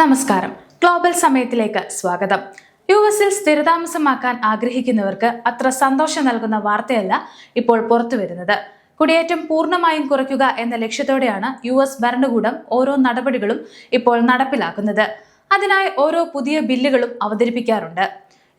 നമസ്കാരം. ഗ്ലോബൽ സമയത്തിലേക്ക് സ്വാഗതം. യുഎസിൽ സ്ഥിരതാമസമാക്കാൻ ആഗ്രഹിക്കുന്നവർക്ക് അത്ര സന്തോഷം നൽകുന്ന വാർത്തയല്ല ഇപ്പോൾ പുറത്തു വരുന്നത്. കുടിയേറ്റം പൂർണ്ണമായും കുറയ്ക്കുക എന്ന ലക്ഷ്യത്തോടെയാണ് യുഎസ് ഭരണകൂടം ഓരോ നടപടികളും ഇപ്പോൾ നടപ്പിലാക്കുന്നത്. അതിനായി ഓരോ പുതിയ ബില്ലുകളും അവതരിപ്പിക്കാറുണ്ട്.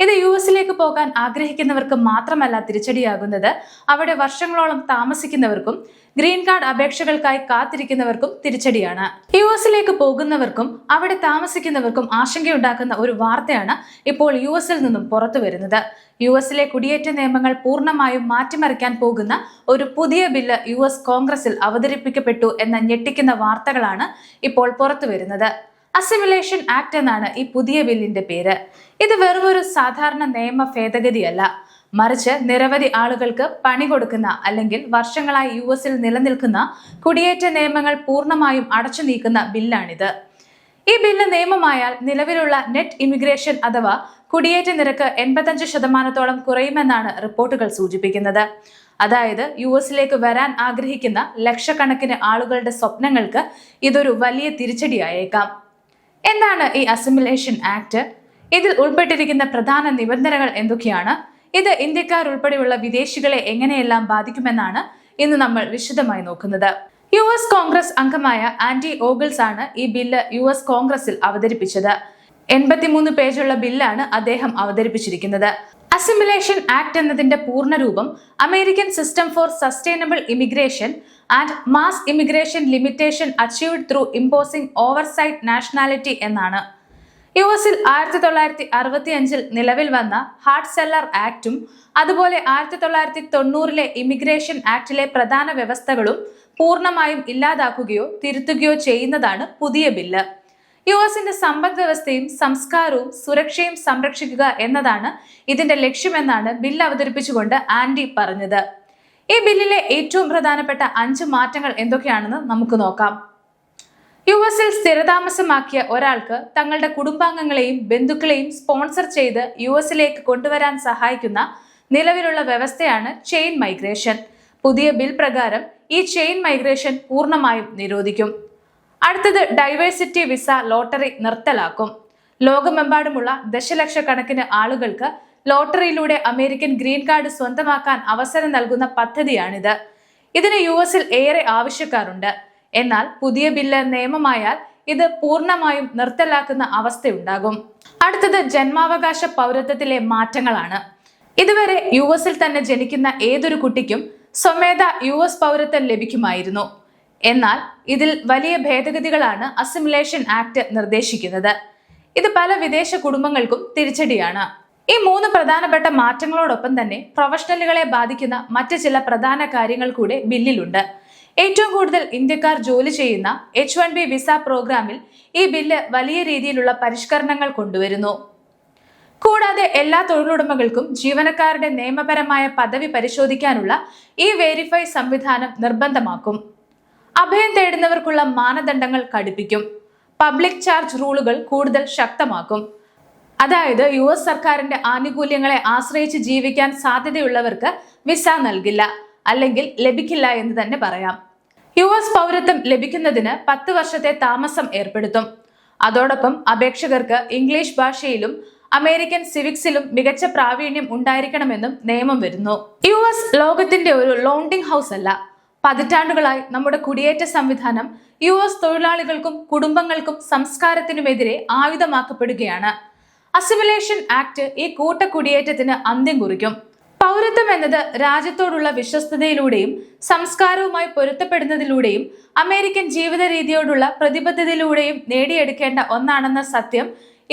ഇത് യുഎസിലേക്ക് പോകാൻ ആഗ്രഹിക്കുന്നവർക്ക് മാത്രമല്ല തിരിച്ചടിയാകുന്നത്, അവിടെ വർഷങ്ങളോളം താമസിക്കുന്നവർക്കും ഗ്രീൻ കാർഡ് അപേക്ഷകൾക്കായി കാത്തിരിക്കുന്നവർക്കും തിരിച്ചടിയാണ്. യുഎസിലേക്ക് പോകുന്നവർക്കും അവിടെ താമസിക്കുന്നവർക്കും ആശങ്കയുണ്ടാക്കുന്ന ഒരു വാർത്തയാണ് ഇപ്പോൾ യുഎസിൽ നിന്നും പുറത്തു വരുന്നത്. യുഎസിലെ കുടിയേറ്റ നിയമങ്ങൾ പൂർണ്ണമായും മാറ്റിമറിക്കാൻ പോകുന്ന ഒരു പുതിയ ബില്ല് യുഎസ് കോൺഗ്രസിൽ അവതരിപ്പിക്കപ്പെട്ടു എന്ന ഞെട്ടിക്കുന്ന വാർത്തകളാണ് ഇപ്പോൾ പുറത്തു വരുന്നത്. അസിമിലേഷൻ ആക്ട് എന്നാണ് ഈ പുതിയ ബില്ലിന്റെ പേര്. ഇത് വെറുമൊരു സാധാരണ നിയമ ഭേദഗതിയല്ല, മറിച്ച് നിരവധി ആളുകൾക്ക് പണി കൊടുക്കുന്ന അല്ലെങ്കിൽ വർഷങ്ങളായി യുഎസിൽ നിലനിൽക്കുന്ന കുടിയേറ്റ നിയമങ്ങൾ പൂർണ്ണമായും അടച്ചു നീക്കുന്ന ബില്ലാണിത്. ഈ ബില്ല് നിയമമായാൽ നിലവിലുള്ള നെറ്റ് ഇമിഗ്രേഷൻ അഥവാ കുടിയേറ്റ നിരക്ക് 85% കുറയുമെന്നാണ് റിപ്പോർട്ടുകൾ സൂചിപ്പിക്കുന്നത്. അതായത് യുഎസിലേക്ക് വരാൻ ആഗ്രഹിക്കുന്ന ലക്ഷക്കണക്കിന് ആളുകളുടെ സ്വപ്നങ്ങൾക്ക് ഇതൊരു വലിയ തിരിച്ചടിയായേക്കാം. എന്താണ് ഈ അസിമിലേഷൻ ആക്ട്? ഇതിൽ ഉൾപ്പെട്ടിരിക്കുന്ന പ്രധാന നിബന്ധനകൾ എന്തൊക്കെയാണ്? ഇത് ഇന്ത്യക്കാർ ഉൾപ്പെടെയുള്ള വിദേശികളെ എങ്ങനെയെല്ലാം ബാധിക്കുമെന്നാണ് ഇന്ന് നമ്മൾ വിശദമായി നോക്കുന്നത്. യുഎസ് കോൺഗ്രസ് അംഗമായ ആൻഡി ഓഗിൾസ് ആണ് ഈ ബില്ല് യുഎസ് കോൺഗ്രസിൽ അവതരിപ്പിച്ചത്. 83 പേജുള്ള ബില്ലാണ് അദ്ദേഹം അവതരിപ്പിച്ചിരിക്കുന്നത്. അസിമിലേഷൻ ആക്ട് എന്നതിന്റെ പൂർണ്ണരൂപം American system for sustainable immigration and mass immigration limitation achieved through imposing oversight nationality എന്നാണ്. യുഎസിൽ 1965 നിലവിൽ വന്ന ഹാർട്ട് സെല്ലർ ആക്ടും അതുപോലെ 1990 ഇമിഗ്രേഷൻ ആക്ടിലെ പ്രധാന വ്യവസ്ഥകളും പൂർണ്ണമായും ഇല്ലാതാക്കുകയോ തിരുത്തുകയോ ചെയ്യുന്നതാണ് പുതിയ ബില്ല്. യുഎസിന്റെ സമ്പദ് വ്യവസ്ഥയും സംസ്കാരവും സുരക്ഷയും സംരക്ഷിക്കുക എന്നതാണ് ഇതിന്റെ ലക്ഷ്യമെന്നാണ് ബില്ല് അവതരിപ്പിച്ചുകൊണ്ട് ആൻഡി പറഞ്ഞത്. ഈ ബില്ലിലെ ഏറ്റവും പ്രധാനപ്പെട്ട 5 മാറ്റങ്ങൾ എന്തൊക്കെയാണെന്ന് നമുക്ക് നോക്കാം. യുഎസിൽ സ്ഥിരതാമസമാക്കിയ ഒരാൾക്ക് തങ്ങളുടെ കുടുംബാംഗങ്ങളെയും ബന്ധുക്കളെയും സ്പോൺസർ ചെയ്ത് യുഎസിലേക്ക് കൊണ്ടുവരാൻ സഹായിക്കുന്ന നിലവിലുള്ള വ്യവസ്ഥയാണ് ചെയിൻ മൈഗ്രേഷൻ. പുതിയ ബിൽ പ്രകാരം ഈ ചെയിൻ മൈഗ്രേഷൻ പൂർണ്ണമായും നിരോധിക്കും. അടുത്തത് ഡൈവേഴ്സിറ്റി വിസ ലോട്ടറി നിർത്തലാക്കും. ലോകമെമ്പാടുമുള്ള ദശലക്ഷക്കണക്കിന് ആളുകൾക്ക് ലോട്ടറിയിലൂടെ അമേരിക്കൻ ഗ്രീൻ കാർഡ് സ്വന്തമാക്കാൻ അവസരം നൽകുന്ന പദ്ധതിയാണിത്. ഇതിന് യുഎസിൽ ഏറെ ആവശ്യക്കാരുണ്ട്. എന്നാൽ പുതിയ ബില്ല് നിയമമായാൽ ഇത് പൂർണ്ണമായും നിർത്തലാക്കുന്ന അവസ്ഥയുണ്ടാകും. അടുത്തത് ജന്മാവകാശ പൗരത്വത്തിലെ മാറ്റങ്ങളാണ്. ഇതുവരെ യുഎസിൽ തന്നെ ജനിക്കുന്ന ഏതൊരു കുട്ടിക്കും സ്വമേധ യുഎസ് പൗരത്വം ലഭിക്കുമായിരുന്നു. എന്നാൽ ഇതിൽ വലിയ ഭേദഗതികളാണ് അസിമിലേഷൻ ആക്ട് നിർദ്ദേശിക്കുന്നത്. ഇത് പല വിദേശ കുടുംബങ്ങൾക്കും തിരിച്ചടിയാണ്. ഈ 3 പ്രധാനപ്പെട്ട മാറ്റങ്ങളോടൊപ്പം തന്നെ പ്രൊഫഷണലുകളെ ബാധിക്കുന്ന മറ്റ് ചില പ്രധാന കാര്യങ്ങൾ കൂടെ ബില്ലിലുണ്ട്. ഏറ്റവും കൂടുതൽ ഇന്ത്യക്കാർ ജോലി ചെയ്യുന്ന H-1B വിസ പ്രോഗ്രാമിൽ ഈ ബില്ല് വലിയ രീതിയിലുള്ള പരിഷ്കരണങ്ങൾ കൊണ്ടുവരുന്നു. കൂടാതെ എല്ലാ തൊഴിലുടമകൾക്കും ജീവനക്കാരുടെ നിയമപരമായ പദവി പരിശോധിക്കാനുള്ള ഈ വെരിഫൈ സംവിധാനം നിർബന്ധമാക്കും. അഭയം തേടുന്നവർക്കുള്ള മാനദണ്ഡങ്ങൾ കടുപ്പിക്കും. പബ്ലിക് ചാർജ് റൂളുകൾ കൂടുതൽ ശക്തമാക്കും. അതായത് യുഎസ് സർക്കാരിന്റെ ആനുകൂല്യങ്ങളെ ആശ്രയിച്ച് ജീവിക്കാൻ സാധ്യതയുള്ളവർക്ക് വിസ നൽകില്ല, അല്ലെങ്കിൽ ലഭിക്കില്ല എന്ന് തന്നെ പറയാം. യുഎസ് പൗരത്വം ലഭിക്കുന്നതിന് 10 വർഷത്തെ താമസം ഏർപ്പെടുത്തും. അതോടൊപ്പം അപേക്ഷകർക്ക് ഇംഗ്ലീഷ് ഭാഷയിലും അമേരിക്കൻ സിവിക്സിലും മികച്ച പ്രാവീണ്യം ഉണ്ടായിരിക്കണമെന്നും നിയമം വരുന്നു. യുഎസ് ലോകത്തിന്റെ ഒരു ലോണ്ടിംഗ് ഹൗസ് അല്ല. പതിറ്റാണ്ടുകളായി നമ്മുടെ കുടിയേറ്റ സംവിധാനം യുഎസ് തൊഴിലാളികൾക്കും കുടുംബങ്ങൾക്കും സംസ്കാരത്തിനുമെതിരെ ആയുധമാക്കപ്പെടുകയാണ്. അസിമിലേഷൻ ആക്ട് ഈ കൂട്ടക്കുടിയേറ്റത്തിന് അന്ത്യം കുറിക്കും. പൗരത്വം എന്നത് രാജ്യത്തോടുള്ള വിശ്വസ്തതയിലൂടെയും സംസ്കാരവുമായി പൊരുത്തപ്പെടുന്നതിലൂടെയും അമേരിക്കൻ ജീവിത രീതിയോടുള്ള പ്രതിബദ്ധതയിലൂടെയും നേടിയെടുക്കേണ്ട ഒന്നാണെന്ന സത്യം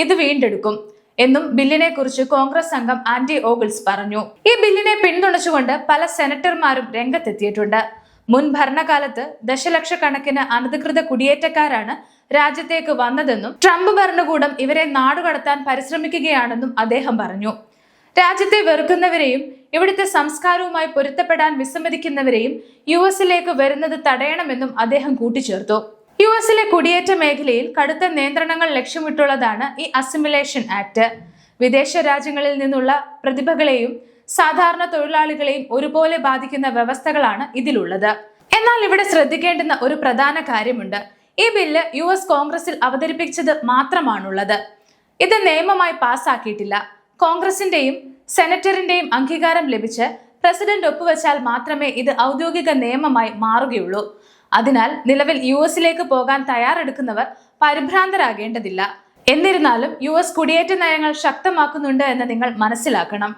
ഇത് വീണ്ടെടുക്കും എന്നും ബില്ലിനെ കുറിച്ച് കോൺഗ്രസ് അംഗം ആൻഡി ഓഗിൾസ് പറഞ്ഞു. ഈ ബില്ലിനെ പിന്തുണച്ചുകൊണ്ട് പല സെനറ്റർമാരും രംഗത്തെത്തിയിട്ടുണ്ട്. മുൻ ഭരണകാലത്ത് ദശലക്ഷക്കണക്കിന് അനധികൃത കുടിയേറ്റക്കാരാണ് രാജ്യത്തേക്ക് വന്നതെന്നും ട്രംപ് ഭരണകൂടം ഇവരെ നാടുകടത്താൻ പരിശ്രമിക്കുകയാണെന്നും അദ്ദേഹം പറഞ്ഞു. രാജ്യത്തെ വെറുക്കുന്നവരെയും ഇവിടുത്തെ സംസ്കാരവുമായി പൊരുത്തപ്പെടാൻ വിസമ്മതിക്കുന്നവരെയും യുഎസിലേക്ക് വരുന്നത് തടയണമെന്നും അദ്ദേഹം കൂട്ടിച്ചേർത്തു. യുഎസിലെ കുടിയേറ്റ മേഖലയിൽ കടുത്ത നിയന്ത്രണങ്ങൾ ലക്ഷ്യമിട്ടുള്ളതാണ് ഈ അസിമിലേഷൻ ആക്ട്. വിദേശ രാജ്യങ്ങളിൽ നിന്നുള്ള പ്രതിഭകളെയും സാധാരണ തൊഴിലാളികളെയും ഒരുപോലെ ബാധിക്കുന്ന വ്യവസ്ഥകളാണ് ഇതിലുള്ളത്. എന്നാൽ ഇവിടെ ശ്രദ്ധിക്കേണ്ടുന്ന ഒരു പ്രധാന കാര്യമുണ്ട്. ഈ ബില്ല് US കോൺഗ്രസിൽ അവതരിപ്പിച്ചത് മാത്രമാണുള്ളത്. ഇത് നിയമമായി പാസ്സാക്കിയിട്ടില്ല. കോൺഗ്രസിന്റെയും സെനറ്ററിന്റെയും അംഗീകാരം ലഭിച്ച് പ്രസിഡന്റ് ഒപ്പുവെച്ചാൽ മാത്രമേ ഇത് ഔദ്യോഗിക നിയമമായി മാറുകയുള്ളൂ. അതിനാൽ നിലവിൽ US പോകാൻ തയ്യാറെടുക്കുന്നവർ പരിഭ്രാന്തരാകേണ്ടതില്ല. എന്നിരുന്നാലും US കുടിയേറ്റ നയങ്ങൾ ശക്തമാക്കുന്നുണ്ട് എന്ന് നിങ്ങൾ മനസ്സിലാക്കണം.